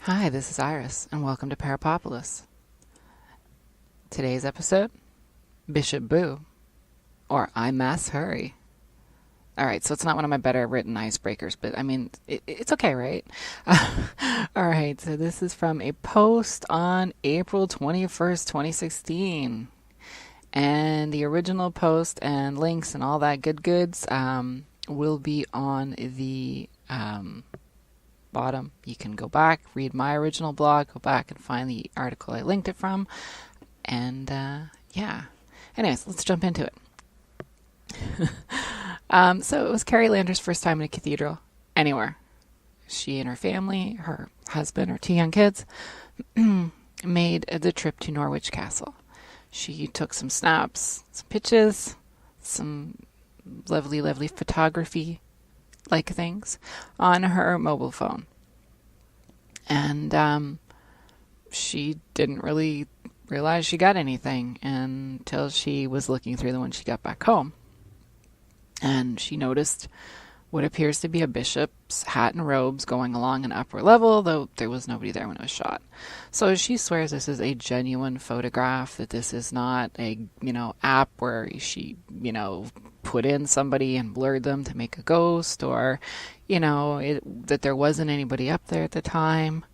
Hi, this is Iris, and welcome to Parapopulous. Today's episode, Bishop Boo, or I Mass Hurry. Alright, so it's not one of my better written icebreakers, but I mean, it's okay, right? Alright, so this is from a post on April 21st, 2016. And the original post and links and all that good goods will be on the bottom. You can go back, read my original blog, go back and find the article I linked it from. And yeah. Anyways, let's jump into it. So it was Carrie Lander's first time in a cathedral anywhere. She and her family, her husband, her two young kids, made the trip to Norwich Castle. She took some snaps, some pictures, some lovely, lovely photography-like things on her mobile phone. And she didn't really realize she got anything until she was looking through them when she got back home. And she noticed what appears to be a bishop's hat and robes going along an upper level, though there was nobody there when it was shot. So she swears this is a genuine photograph, that this is not a, app where she, put in somebody and blurred them to make a ghost, or, that there wasn't anybody up there at the time.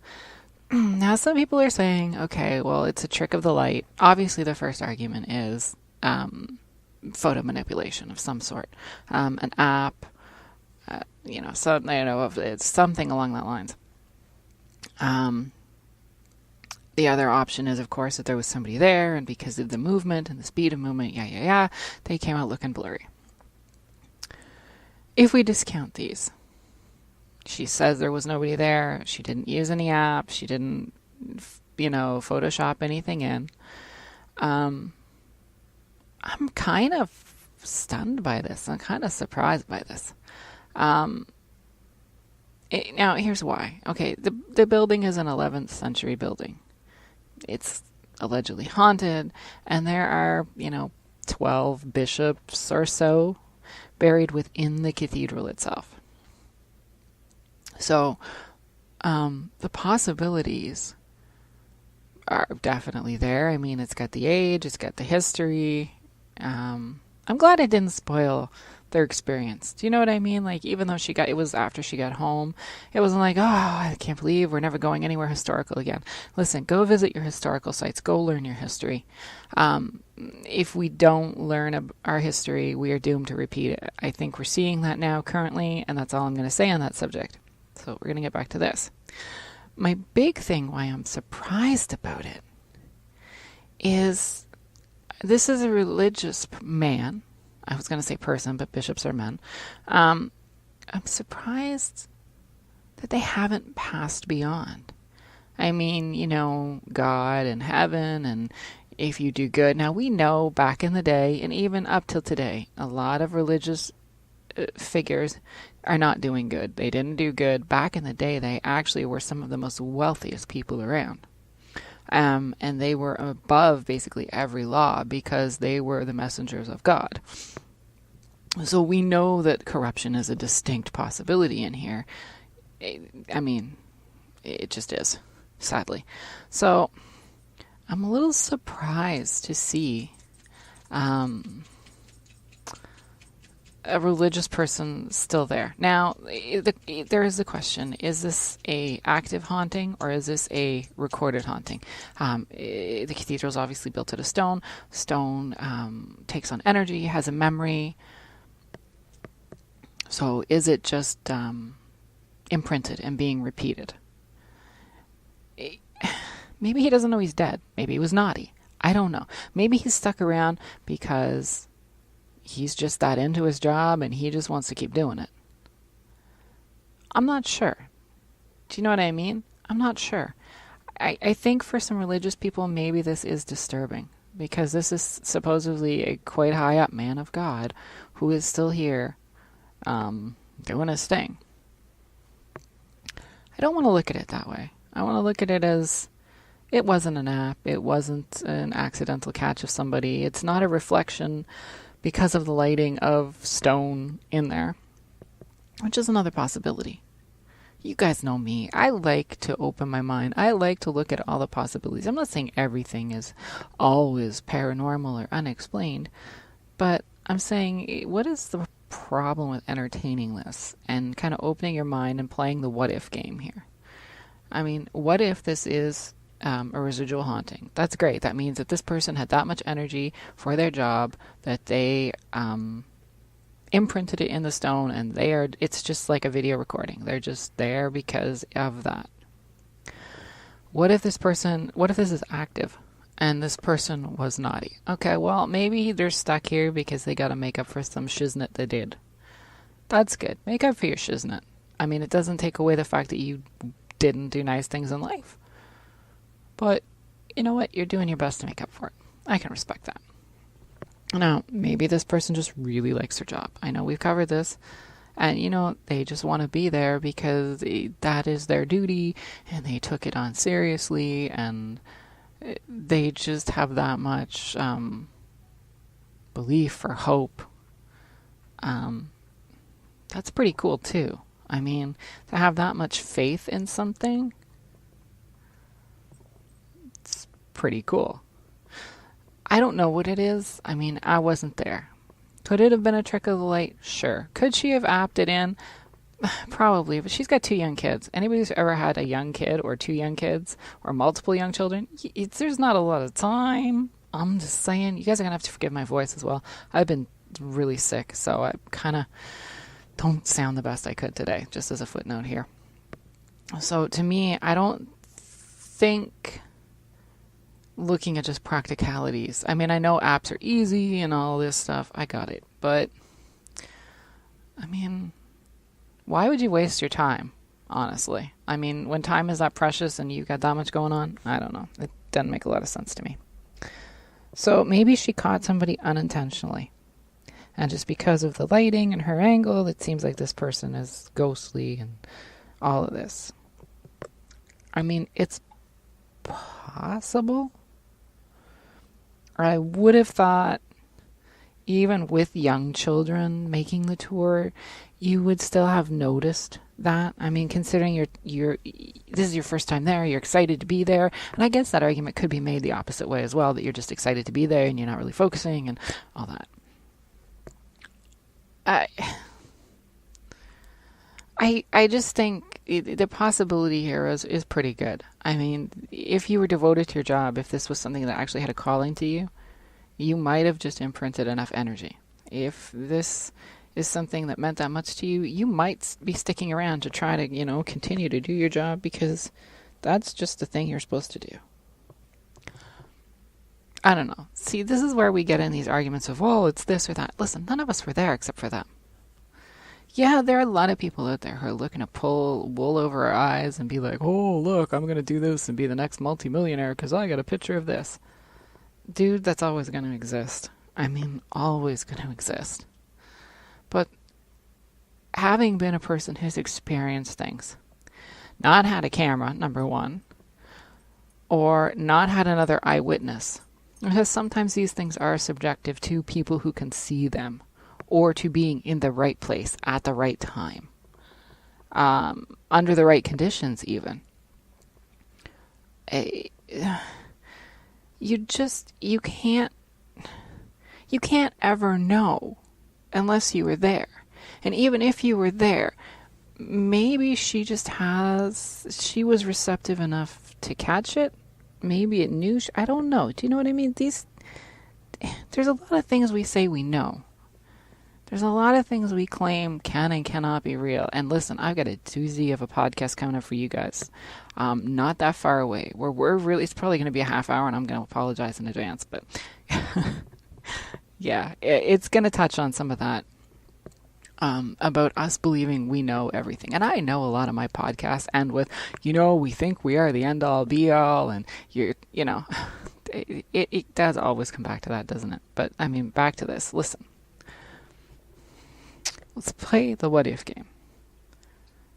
Now, some people are saying, okay, well, it's a trick of the light. Obviously, the first argument is photo manipulation of some sort. An app, it's something along that lines. The other option is, of course, that there was somebody there, and because of the movement and the speed of movement, they came out looking blurry. If we discount these, she says there was nobody there, she didn't use any app, she didn't, Photoshop anything in. I'm kind of stunned by this. I'm kind of surprised by this. Now, here's why. Okay, the building is an 11th century building. It's allegedly haunted, and there are, 12 bishops or so buried within the cathedral itself. So, the possibilities are definitely there. I mean, it's got the age, it's got the history. I'm glad it didn't spoil their experience. Do you know what I mean? Like, even though it was after she got home, it wasn't like, oh, I can't believe we're never going anywhere historical again. Listen, go visit your historical sites. Go learn your history. If we don't learn our history, we are doomed to repeat it. I think we're seeing that now currently, and that's all I'm going to say on that subject. So we're going to get back to this. My big thing why I'm surprised about it is this is a religious man. I was going to say person, but bishops are men. I'm surprised that they haven't passed beyond. I mean, God and heaven, and if you do good. Now, we know back in the day, and even up till today, a lot of religious figures are not doing good. They didn't do good. Back in the day, they actually were some of the most wealthiest people around. And they were above basically every law because they were the messengers of God. So we know that corruption is a distinct possibility in here. It just is, sadly. So I'm a little surprised to see a religious person still there. Now, there is the question, is this a active haunting or is this a recorded haunting? The cathedral is obviously built out of stone. Stone takes on energy, has a memory. So is it just imprinted and being repeated? Maybe he doesn't know he's dead. Maybe he was naughty. I don't know. Maybe he's stuck around because he's just that into his job and he just wants to keep doing it. I'm not sure. Do you know what I mean? I'm not sure. I think for some religious people, maybe this is disturbing because this is supposedly a quite high up man of God who is still here doing his thing. I don't want to look at it that way. I want to look at it as it wasn't an app. It wasn't an accidental catch of somebody. It's not a reflection because of the lighting of stone in there, which is another possibility. You guys know me. I like to open my mind. I like to look at all the possibilities. I'm not saying everything is always paranormal or unexplained, but I'm saying, what is the problem with entertaining this and kind of opening your mind and playing the what if game here? I mean, what if this is a residual haunting? That's great. That means that this person had that much energy for their job that they imprinted it in the stone, and it's just like a video recording. They're just there because of that. What if this is active and this person was naughty? Okay, well, maybe they're stuck here because they got to make up for some shiznit they did. That's good. Make up for your shiznit. I mean, it doesn't take away the fact that you didn't do nice things in life. But you know what? You're doing your best to make up for it. I can respect that. Now, maybe this person just really likes their job. I know we've covered this. And, they just want to be there because that is their duty. And they took it on seriously. And they just have that much belief or hope. That's pretty cool, too. I mean, to have that much faith in something, it's pretty cool. I don't know what it is. I mean, I wasn't there. Could it have been a trick of the light? Sure. Could she have opted in? Probably, but she's got 2 young kids. Anybody who's ever had a young kid or 2 young kids or multiple young children, there's not a lot of time. I'm just saying, you guys are going to have to forgive my voice as well. I've been really sick, so I kind of don't sound the best I could today, just as a footnote here. So to me, I don't think looking at just practicalities. I mean, I know apps are easy and all this stuff. I got it. But, I mean, why would you waste your time, honestly? I mean, when time is that precious and you got that much going on, I don't know. It doesn't make a lot of sense to me. So maybe she caught somebody unintentionally. And just because of the lighting and her angle, it seems like this person is ghostly and all of this. I mean, it's possible. I would have thought, even with young children making the tour, you would still have noticed that. I mean, considering this is your first time there, you're excited to be there, and I guess that argument could be made the opposite way as well, that you're just excited to be there and you're not really focusing and all that. I just think the possibility here is pretty good. I mean, if you were devoted to your job, if this was something that actually had a calling to you, you might have just imprinted enough energy. If this is something that meant that much to you, you might be sticking around to try to, continue to do your job because that's just the thing you're supposed to do. I don't know. See, this is where we get in these arguments of, oh, it's this or that. Listen, none of us were there except for them. Yeah, there are a lot of people out there who are looking to pull wool over our eyes and be like, oh, look, I'm going to do this and be the next multimillionaire because I got a picture of this. Dude, that's always going to exist. I mean, always going to exist. But having been a person who's experienced things, not had a camera, number one, or not had another eyewitness, because sometimes these things are subjective to people who can see them, or to being in the right place at the right time, under the right conditions even. You can't ever know unless you were there. And even if you were there, maybe she was receptive enough to catch it. Maybe it knew, I don't know. Do you know what I mean? There's a lot of things we say we know. There's a lot of things we claim can and cannot be real. And listen, I've got a doozy of a podcast coming up for you guys. Not that far away. It's probably going to be a half hour, and I'm going to apologize in advance. But yeah, it's going to touch on some of that. About us believing we know everything. And I know a lot of my podcasts end with, we think we are the end all be all, and it does always come back to that, doesn't it? But I mean, back to this. Listen. Let's play the what if game.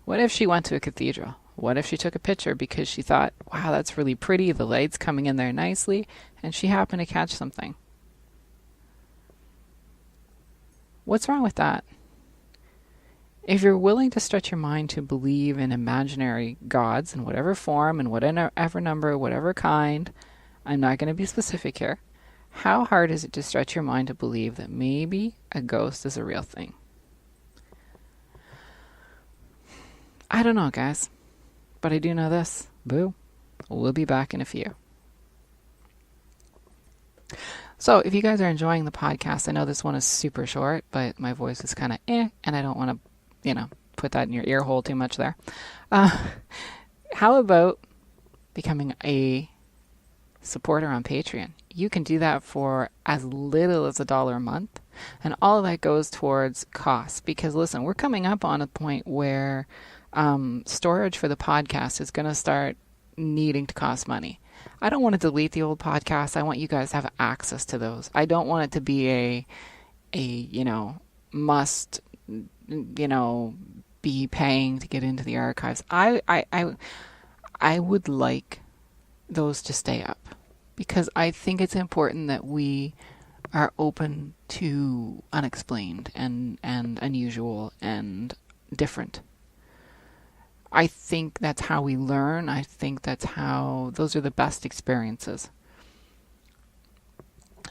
What if she went to a cathedral? What if she took a picture because she thought, wow, that's really pretty, the light's coming in there nicely, and she happened to catch something? What's wrong with that? If you're willing to stretch your mind to believe in imaginary gods in whatever form, in whatever number, whatever kind, I'm not going to be specific here. How hard is it to stretch your mind to believe that maybe a ghost is a real thing? I don't know, guys. But I do know this. Boo. We'll be back in a few. So if you guys are enjoying the podcast, I know this one is super short, but my voice is kind of and I don't want to, put that in your ear hole too much there. How about becoming a supporter on Patreon? You can do that for as little as $1 a month, and all of that goes towards costs. Because listen, we're coming up on a point where storage for the podcast is going to start needing to cost money. I don't want to delete the old podcasts. I want you guys to have access to those. I don't want it to be a must, be paying to get into the archives. I would like those to stay up, because I think it's important that we are open to unexplained and unusual and different. I think that's how we learn. I think those are the best experiences.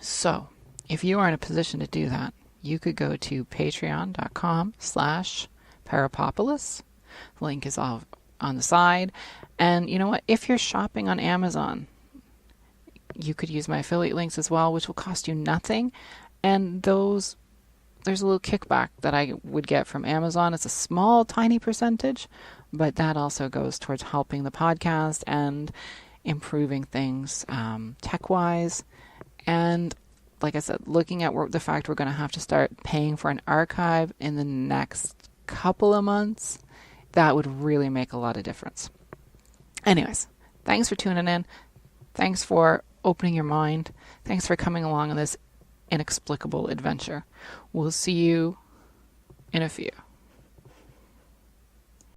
So, if you are in a position to do that, you could go to patreon.com/Parapopulous. The link is all on the side. And you know what? If you're shopping on Amazon, you could use my affiliate links as well, which will cost you nothing. And there's a little kickback that I would get from Amazon. It's a small, tiny percentage, but that also goes towards helping the podcast and improving things tech-wise. And like I said, looking at the fact we're going to have to start paying for an archive in the next couple of months, that would really make a lot of difference. Anyways, thanks for tuning in. Thanks for opening your mind. Thanks for coming along on this inexplicable adventure. We'll see you in a few.